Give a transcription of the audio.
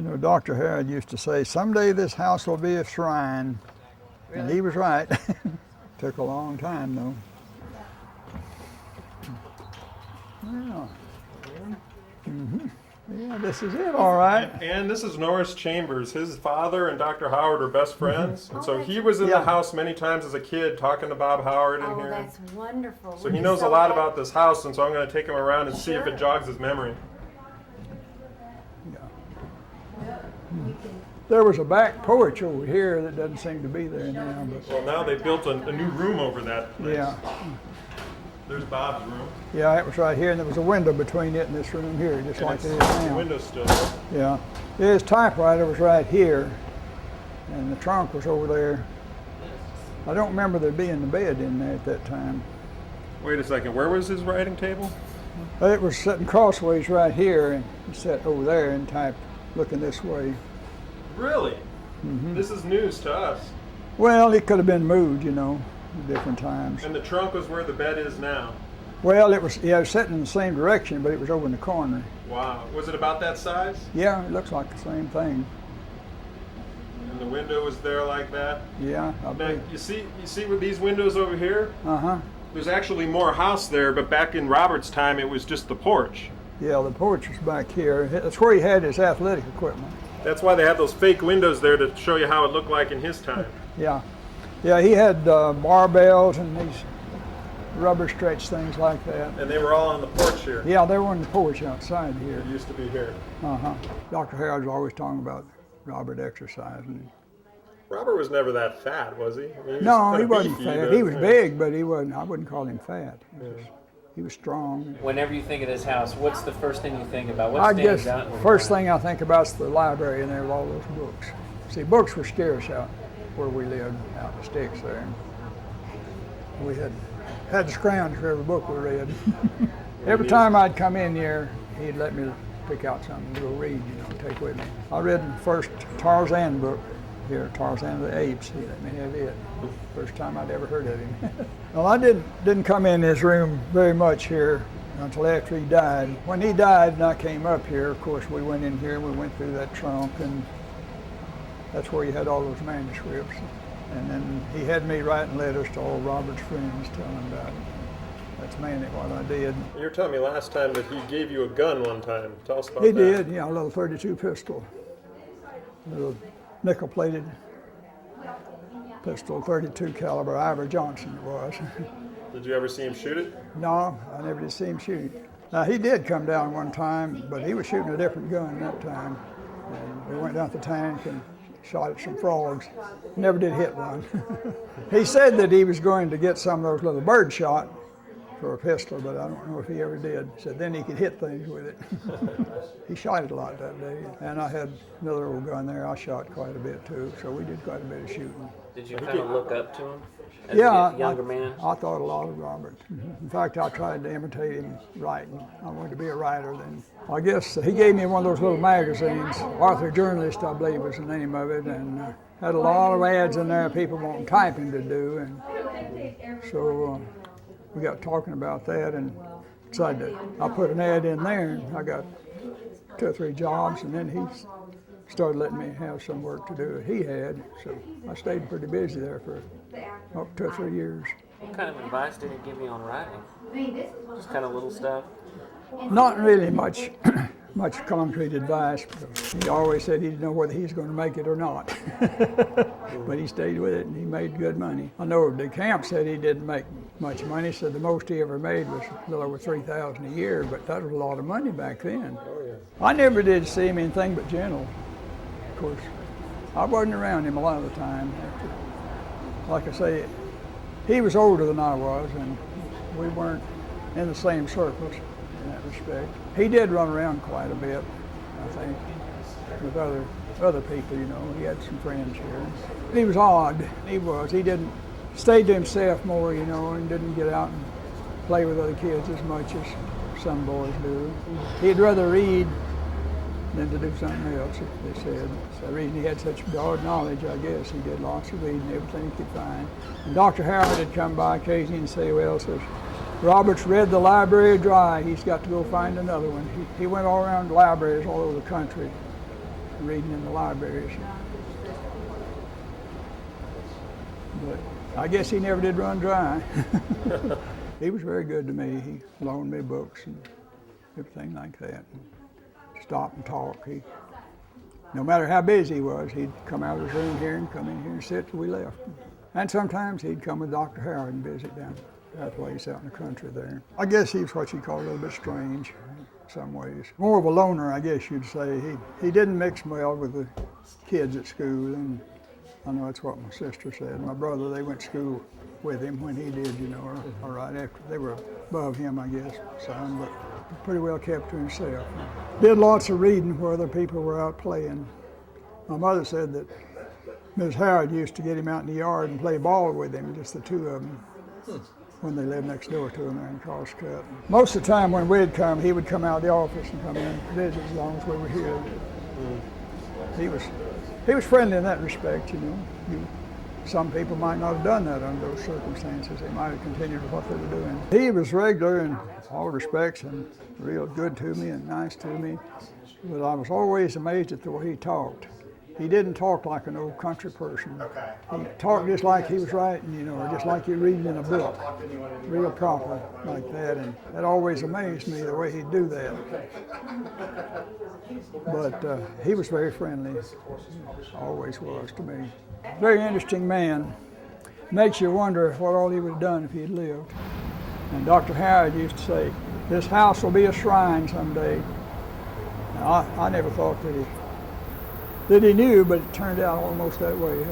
You know, Dr. Harrod used to say, someday this house will be a shrine. Really? And he was right. Took a long time, though. Yeah. Mm-hmm. Yeah, this is it, all right. And this is Norris Chambers. His father and Dr. Howard are best friends. And so he was in the house many times as a kid talking to Bob Howard in here. Oh, that's wonderful. So he knows a lot about this house, and so I'm going to take him around and see if it jogs his memory. There was a back porch over here that doesn't seem to be there now. But well, now they built a new room over that place. Yeah. There's Bob's room. Yeah, it was right here, and there was a window between it and this room here, just like it is now. The window's still there. Yeah. His typewriter was right here, and the trunk was over there. I don't remember there being the bed in there at that time. Wait a second, where was his writing table? It was sitting crossways right here, and he sat over there and typed looking this way. Really? Mm-hmm. This is news to us. Well, it could have been moved, you know, at different times. And the trunk was where the bed is now? Well, it was sitting in the same direction, but it was over in the corner. Wow. Was it about that size? Yeah, it looks like the same thing. And the window was there like that? Yeah. Now, you see with these windows over here? Uh-huh. There's actually more house there, but back in Robert's time, it was just the porch. Yeah, the porch was back here. That's where he had his athletic equipment. That's why they have those fake windows there to show you how it looked like in his time. Yeah. Yeah, he had barbells and these rubber stretch things like that. And they were all on the porch here? Yeah, they were on the porch outside here. It used to be here. Uh-huh. Dr. Harrod was always talking about Robert exercising. Robert was never that fat, was he? I mean, No, he wasn't beefy, fat. He was big, but he wasn't. I wouldn't call him fat. He was strong. Whenever you think of this house, what's the first thing you think about? What I stands guess out? first thing I think about is the library in there with all those books. See, books were scarce out where we lived, out in the sticks there. We had to scrounge for every book we read. Every time I'd come in here, he'd let me pick out something to go read, you know, take with me. I read the first Tarzan book here, Tarzan of the Apes. He let me have it. First time I'd ever heard of him. Well, I didn't come in his room very much here until after he died. When he died and I came up here, of course, we went in here and we went through that trunk, and that's where he had all those manuscripts. And then he had me writing letters to all Robert's friends telling them about it. That's mainly what I did. You were telling me last time that he gave you a gun one time. Tell us about that. He that. did, yeah, a little .32 pistol. A little nickel-plated pistol, .32 caliber, Ivor Johnson it was. Did you ever see him shoot it? No, I never did see him shoot. Now, he did come down one time, but he was shooting a different gun that time. And we went down to the tank and shot at some frogs. Never did hit one. He said that he was going to get some of those little bird shot for a pistol, but I don't know if he ever did. He said then he could hit things with it. He shot it a lot that day. And I had another old gun there. I shot quite a bit too, so we did quite a bit of shooting. Did you kind of look up to him as Yeah, a younger man? I thought a lot of Robert. In fact, I tried to imitate him writing. I wanted to be a writer then. I guess he gave me one of those little magazines. Arthur Journalist, I believe, was the name of it, and had a lot of ads in there, people wanting typing to do, and so we got talking about that and decided I put an ad in there, and I got 2 or 3 jobs, and then he started letting me have some work to do that he had, so I stayed pretty busy there for 2 or 3 years. What kind of advice did he give you on writing? Just kind of little stuff? Not really much concrete advice. He always said he didn't know whether he was going to make it or not. But he stayed with it and he made good money. I know DeCamp said he didn't make much money, so the most he ever made was a little over $3,000 a year, but that was a lot of money back then. Oh, yeah. I never did see him anything but gentle. Of course, I wasn't around him a lot of the time. Like I say, he was older than I was, and we weren't in the same circles in that respect. He did run around quite a bit, I think, with other people, you know. He had some friends here. He was odd. He didn't stay to himself more, you know, and didn't get out and play with other kids as much as some boys do. He'd rather read than to do something else, they said. So the reason he had such broad knowledge, I guess, he did lots of reading, everything he could find. And Dr. Howard had come by occasionally and say, well, says, Robert's read the library dry, he's got to go find another one. He went all around libraries all over the country reading in the libraries. But I guess he never did run dry. He was very good to me. He loaned me books and everything like that. Stop and talk. No matter how busy he was, he'd come out of his room here and come in here and sit till we left. And sometimes he'd come with Dr. Howard and visit down that place out in the country there. I guess he was what you call a little bit strange in some ways. More of a loner, I guess you'd say. He didn't mix well with the kids at school, and I know that's what my sister said. My brother, they went to school with him when he did, you know, or right after. They were above him, I guess, some, but pretty well kept to himself. Did lots of reading where other people were out playing. My mother said that Ms. Howard used to get him out in the yard and play ball with him, just the two of them, when they lived next door to him there in Crosscut. Most of the time when we'd come, he would come out of the office and come in and visit as long as we were here. He was friendly in that respect, you know. Some people might not have done that under those circumstances. They might have continued with what they were doing. He was regular in all respects and real good to me and nice to me. But I was always amazed at the way he talked. He didn't talk like an old country person. He talked just like he was writing, you know, or just like you're reading in a book, real proper like that. And that always amazed me, the way he'd do that. But he was very friendly, always was to me. Very interesting man. Makes you wonder what all he would have done if he had lived. And Dr. Howard used to say, this house will be a shrine someday. Now, I never thought that he knew, but it turned out almost that way.